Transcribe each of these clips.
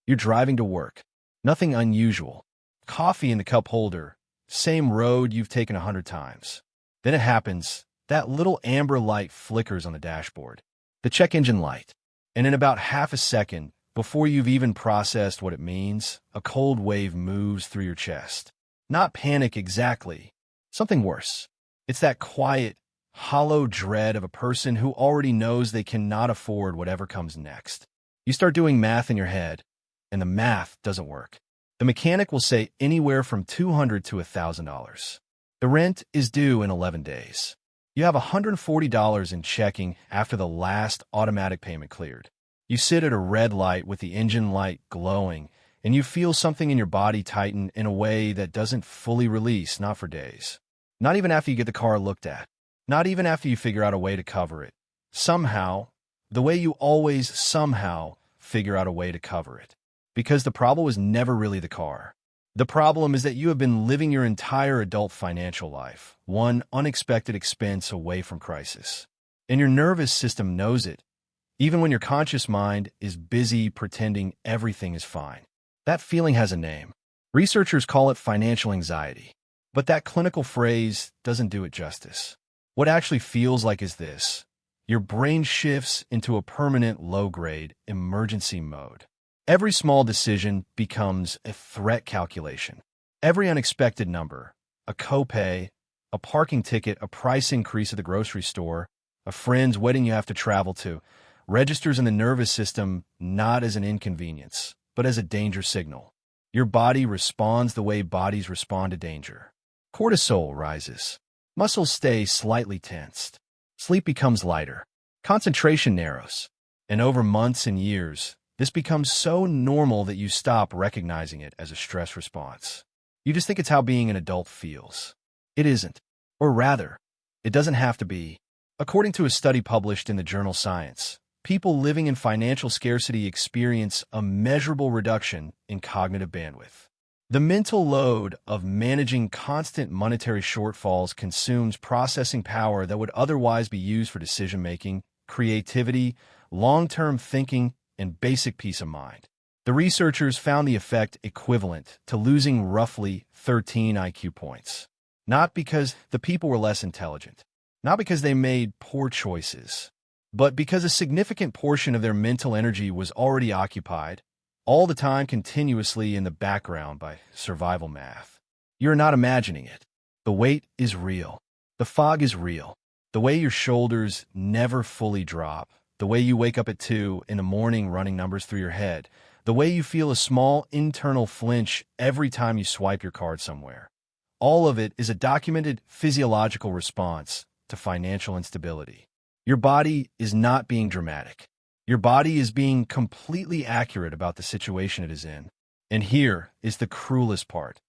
You're driving to work. Nothing unusual. Coffee in the cup holder. Same road you've taken 100 times. Then it happens. That little amber light flickers on the dashboard. The check engine light. And in about half a second, before you've even processed what it means, a cold wave moves through your chest. Not panic exactly. Something worse. It's that quiet, hollow dread of a person who already knows they cannot afford whatever comes next. You start doing math in your head, and the math doesn't work. The mechanic will say anywhere from $200 to $1,000. The rent is due in 11 days. You have $140 in checking after the last automatic payment cleared. You sit at a red light with the engine light glowing, and you feel something in your body tighten in a way that doesn't fully release, not for days. Not even after you get the car looked at. Not even after you figure out a way to cover it. Somehow, the way you always somehow figure out a way to cover it. Because the problem was never really the car. The problem is that you have been living your entire adult financial life, one unexpected expense away from crisis. And your nervous system knows it, even when your conscious mind is busy pretending everything is fine. That feeling has a name. Researchers call it financial anxiety. But that clinical phrase doesn't do it justice. What actually feels like is this. Your brain shifts into a permanent low-grade emergency mode. Every small decision becomes a threat calculation. Every unexpected number, a copay, a parking ticket, a price increase at the grocery store, a friend's wedding you have to travel to, registers in the nervous system not as an inconvenience, but as a danger signal. Your body responds the way bodies respond to danger. Cortisol rises. Muscles stay slightly tensed. Sleep becomes lighter. Concentration narrows. And over months and years, this becomes so normal that you stop recognizing it as a stress response. You just think it's how being an adult feels. It isn't. Or rather, it doesn't have to be. According to a study published in the journal Science, people living in financial scarcity experience a measurable reduction in cognitive bandwidth. The mental load of managing constant monetary shortfalls consumes processing power that would otherwise be used for decision-making, creativity, long-term thinking, and basic peace of mind. The researchers found the effect equivalent to losing roughly 13 IQ points. Not because the people were less intelligent, not because they made poor choices, but because a significant portion of their mental energy was already occupied, all the time continuously in the background by survival math. You're not imagining it. The weight is real. The fog is real. The way your shoulders never fully drop. The way you wake up at 2 in the morning running numbers through your head. The way you feel a small internal flinch every time you swipe your card somewhere. All of it is a documented physiological response to financial instability. Your body is not being dramatic. Your body is being completely accurate about the situation it is in. And here is the cruelest part.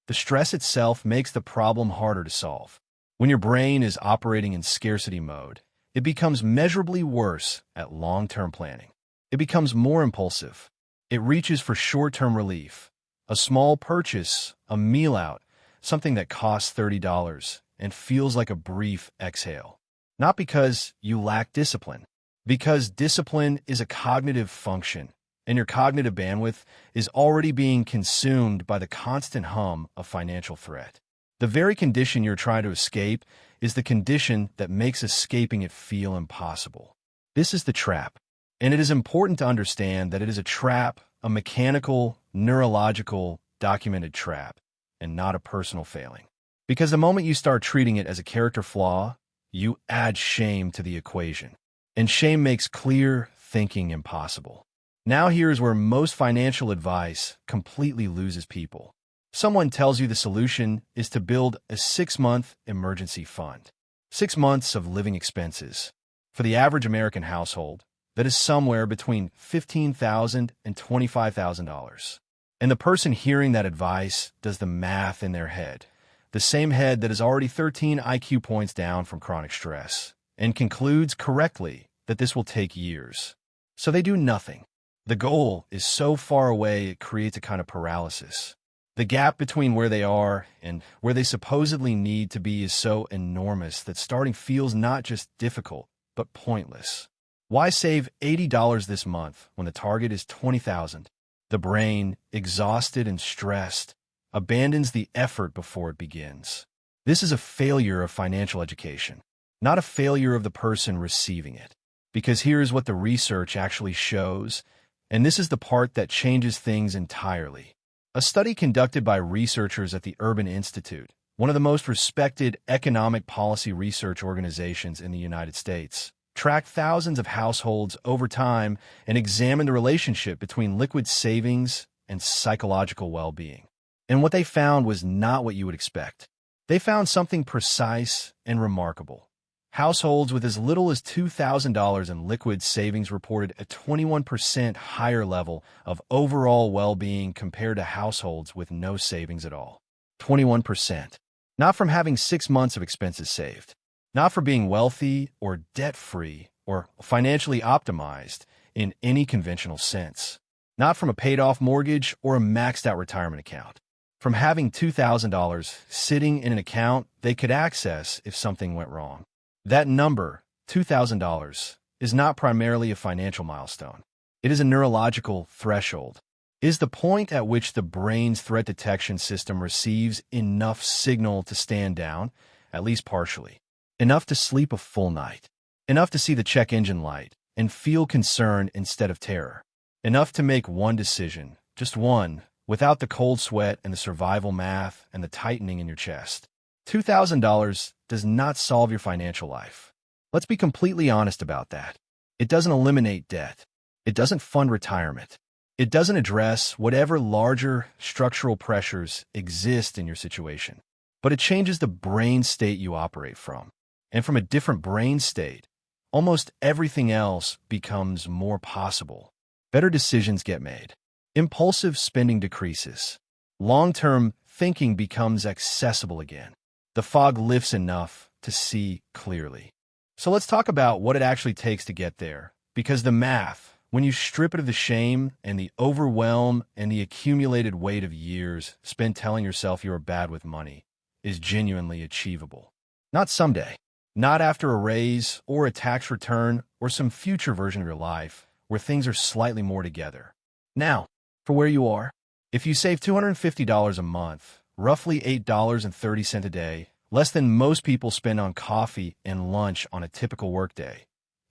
The stress itself makes the problem harder to solve. When your brain is operating in scarcity mode, it becomes measurably worse at long-term planning. It becomes more impulsive. It reaches for short-term relief, a small purchase, a meal out, something that costs $30 and feels like a brief exhale. Not because you lack discipline, because discipline is a cognitive function, and your cognitive bandwidth is already being consumed by the constant hum of financial threat. The very condition you're trying to escape is the condition that makes escaping it feel impossible. This is the trap, and it is important to understand that it is a trap, a mechanical, neurological, documented trap, and not a personal failing. Because the moment you start treating it as a character flaw, you add shame to the equation. And shame makes clear thinking impossible. Now here's where most financial advice completely loses people. Someone tells you the solution is to build a 6-month emergency fund. 6 months of living expenses. For the average American household, that is somewhere between $15,000 and $25,000. And the person hearing that advice does the math in their head. The same head that is already 13 IQ points down from chronic stress, and concludes correctly that this will take years. So they do nothing. The goal is so far away it creates a kind of paralysis. The gap between where they are and where they supposedly need to be is so enormous that starting feels not just difficult, but pointless. Why save $80 this month when the target is $20,000? The brain, exhausted and stressed, abandons the effort before it begins. This is a failure of financial education, not a failure of the person receiving it. Because here's what the research actually shows, and this is the part that changes things entirely. A study conducted by researchers at the Urban Institute, one of the most respected economic policy research organizations in the United States, tracked thousands of households over time and examined the relationship between liquid savings and psychological well-being. And what they found was not what you would expect. They found something precise and remarkable. Households with as little as $2,000 in liquid savings reported a 21% higher level of overall well-being compared to households with no savings at all. 21%. Not from having 6 months of expenses saved. Not for being wealthy or debt-free or financially optimized in any conventional sense. Not from a paid-off mortgage or a maxed-out retirement account. From having $2,000 sitting in an account they could access if something went wrong. That number, $2,000, is not primarily a financial milestone. It is a neurological threshold. It is the point at which the brain's threat detection system receives enough signal to stand down, at least partially. Enough to sleep a full night. Enough to see the check engine light and feel concern instead of terror. Enough to make one decision, just one, without the cold sweat and the survival math and the tightening in your chest. $2,000 does not solve your financial life. Let's be completely honest about that. It doesn't eliminate debt. It doesn't fund retirement. It doesn't address whatever larger structural pressures exist in your situation. But it changes the brain state you operate from. And from a different brain state, almost everything else becomes more possible. Better decisions get made. Impulsive spending decreases. Long-term thinking becomes accessible again. The fog lifts enough to see clearly. So let's talk about what it actually takes to get there. Because the math, when you strip it of the shame and the overwhelm and the accumulated weight of years spent telling yourself you are bad with money, is genuinely achievable. Not someday. Not after a raise or a tax return or some future version of your life where things are slightly more together. Now, for where you are, if you save $250 a month, roughly $8.30 a day, less than most people spend on coffee and lunch on a typical workday,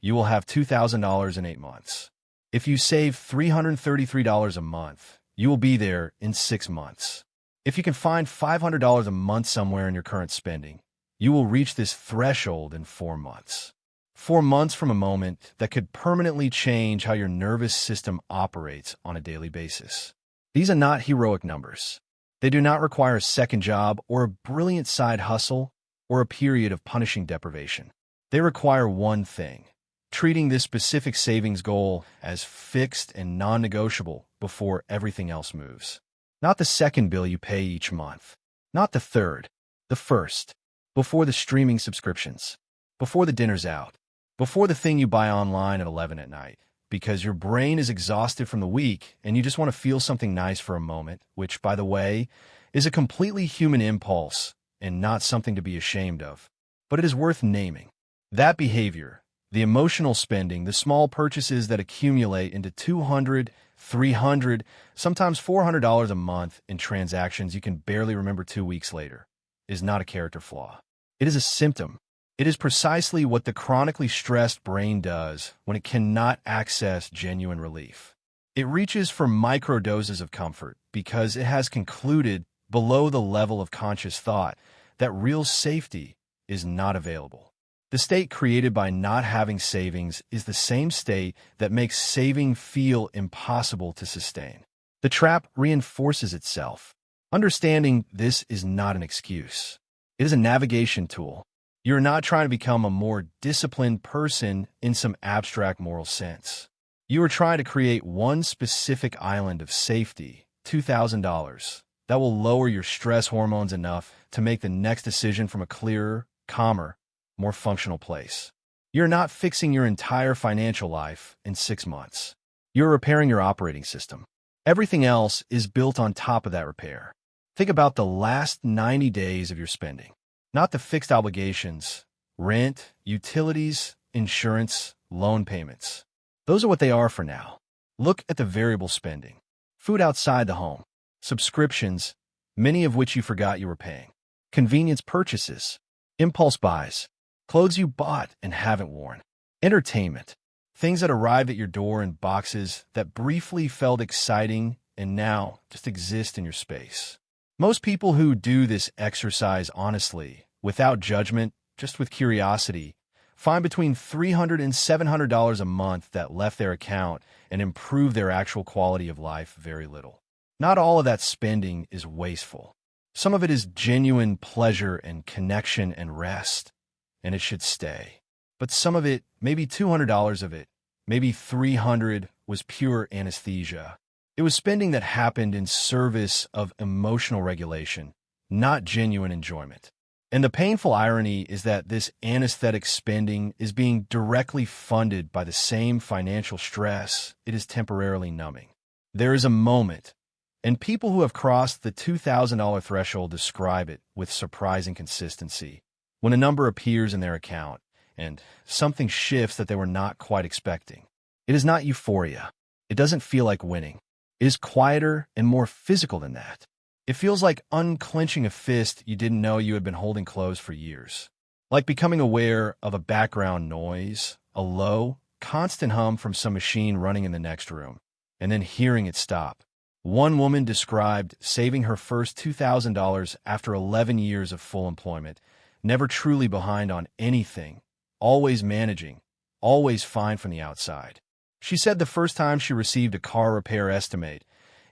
you will have $2,000 in 8 months. If you save $333 a month, you will be there in 6 months. If you can find $500 a month somewhere in your current spending, you will reach this threshold in 4 months. 4 months from a moment that could permanently change how your nervous system operates on a daily basis. These are not heroic numbers. They do not require a second job or a brilliant side hustle or a period of punishing deprivation. They require one thing: treating this specific savings goal as fixed and non-negotiable before everything else moves. Not the second bill you pay each month. Not the third. The first. Before the streaming subscriptions. Before the dinner's out. Before the thing you buy online at 11 at night. Because your brain is exhausted from the week and you just want to feel something nice for a moment, which, by the way, is a completely human impulse and not something to be ashamed of. But it is worth naming. That behavior, the emotional spending, the small purchases that accumulate into $200, $300, sometimes $400 a month in transactions you can barely remember 2 weeks later, is not a character flaw. It is a symptom. It is precisely what the chronically stressed brain does when it cannot access genuine relief. It reaches for microdoses of comfort because it has concluded below the level of conscious thought that real safety is not available. The state created by not having savings is the same state that makes saving feel impossible to sustain. The trap reinforces itself. Understanding this is not an excuse. It is a navigation tool. You're not trying to become a more disciplined person in some abstract moral sense. You are trying to create one specific island of safety, $2,000, that will lower your stress hormones enough to make the next decision from a clearer, calmer, more functional place. You're not fixing your entire financial life in 6 months. You're repairing your operating system. Everything else is built on top of that repair. Think about the last 90 days of your spending. Not the fixed obligations, rent, utilities, insurance, loan payments. Those are what they are for now. Look at the variable spending. Food outside the home. Subscriptions, many of which you forgot you were paying. Convenience purchases. Impulse buys. Clothes you bought and haven't worn. Entertainment. Things that arrived at your door in boxes that briefly felt exciting and now just exist in your space. Most people who do this exercise honestly, without judgment, just with curiosity, find between $300 and $700 a month that left their account and improve their actual quality of life very little. Not all of that spending is wasteful. Some of it is genuine pleasure and connection and rest, and it should stay. But some of it, maybe $200 of it, maybe $300, was pure anesthesia. It was spending that happened in service of emotional regulation, not genuine enjoyment. And the painful irony is that this anesthetic spending is being directly funded by the same financial stress it is temporarily numbing. There is a moment, and people who have crossed the $2,000 threshold describe it with surprising consistency, when a number appears in their account and something shifts that they were not quite expecting. It is not euphoria. It doesn't feel like winning. It is quieter and more physical than that. It feels like unclenching a fist you didn't know you had been holding closed for years. Like becoming aware of a background noise, a low, constant hum from some machine running in the next room, and then hearing it stop. One woman described saving her first $2,000 after 11 years of full employment, never truly behind on anything, always managing, always fine from the outside. She said the first time she received a car repair estimate,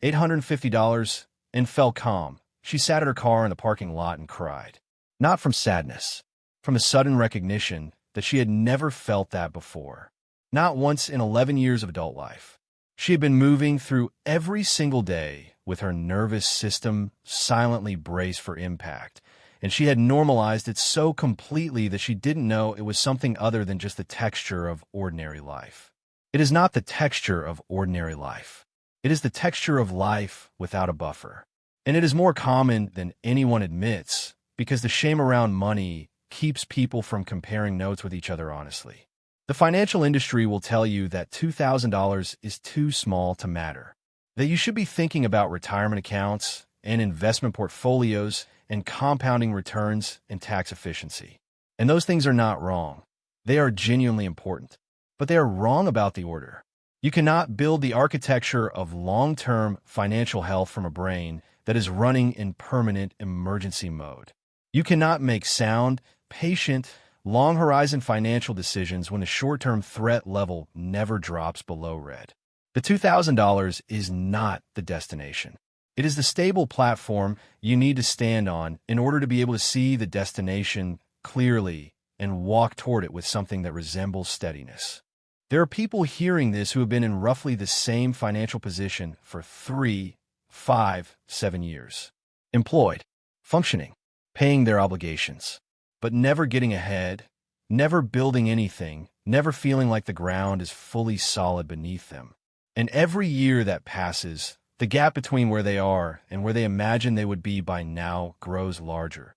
$850, and felt calm. She sat at her car in the parking lot and cried. Not from sadness, from a sudden recognition that she had never felt that before. Not once in 11 years of adult life. She had been moving through every single day with her nervous system silently braced for impact, and she had normalized it so completely that she didn't know it was something other than just the texture of ordinary life. It is not the texture of ordinary life. It is the texture of life without a buffer. And it is more common than anyone admits because the shame around money keeps people from comparing notes with each other honestly. The financial industry will tell you that $2,000 is too small to matter, that you should be thinking about retirement accounts and investment portfolios and compounding returns and tax efficiency. And those things are not wrong. They are genuinely important. But they are wrong about the order. You cannot build the architecture of long-term financial health from a brain that is running in permanent emergency mode. You cannot make sound, patient, long-horizon financial decisions when the short-term threat level never drops below red. The $2,000 is not the destination. It is the stable platform you need to stand on in order to be able to see the destination clearly and walk toward it with something that resembles steadiness. There are people hearing this who have been in roughly the same financial position for 3, 5, 7 years. Employed, functioning, paying their obligations, but never getting ahead, never building anything, never feeling like the ground is fully solid beneath them. And every year that passes, the gap between where they are and where they imagine they would be by now grows larger,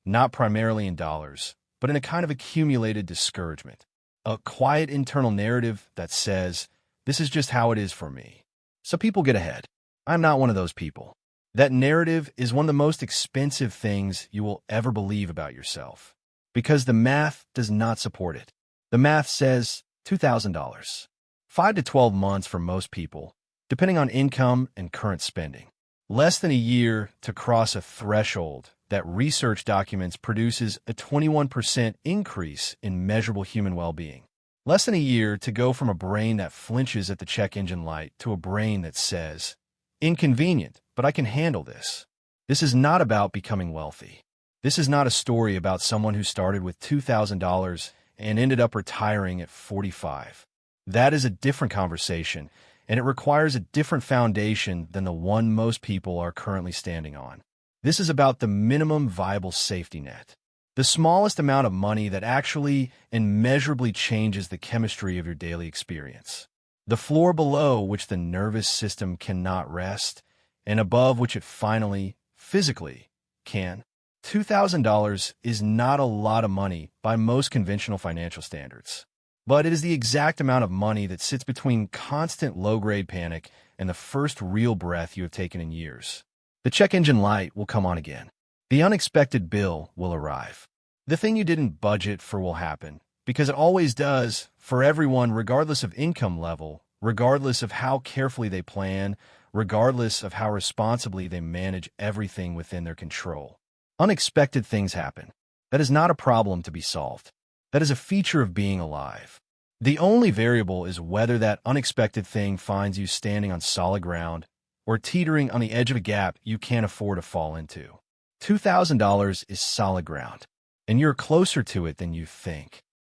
not primarily in dollars, but in a kind of accumulated discouragement. A quiet internal narrative that says, this is just how it is for me. So people get ahead. I'm not one of those people. That narrative is one of the most expensive things you will ever believe about yourself, because the math does not support it. The math says $2,000. 5 to 12 months for most people, depending on income and current spending. Less than a year to cross a threshold that research documents produces a 21% increase in measurable human well-being. Less than a year to go from a brain that flinches at the check engine light to a brain that says, inconvenient, but I can handle this. This is not about becoming wealthy. This is not a story about someone who started with $2,000 and ended up retiring at 45. That is a different conversation, and it requires a different foundation than the one most people are currently standing on. This is about the minimum viable safety net, the smallest amount of money that actually and measurably changes the chemistry of your daily experience, the floor below which the nervous system cannot rest, and above which it finally, physically, can. $2,000 is not a lot of money by most conventional financial standards. But it is the exact amount of money that sits between constant low-grade panic and the first real breath you have taken in years. The check engine light will come on again. The unexpected bill will arrive. The thing you didn't budget for will happen, because it always does, for everyone regardless of income level, regardless of how carefully they plan, regardless of how responsibly they manage everything within their control. Unexpected things happen. That is not a problem to be solved. That is a feature of being alive. The only variable is whether that unexpected thing finds you standing on solid ground or teetering on the edge of a gap you can't afford to fall into. $2,000 is solid ground, and you're closer to it than you think.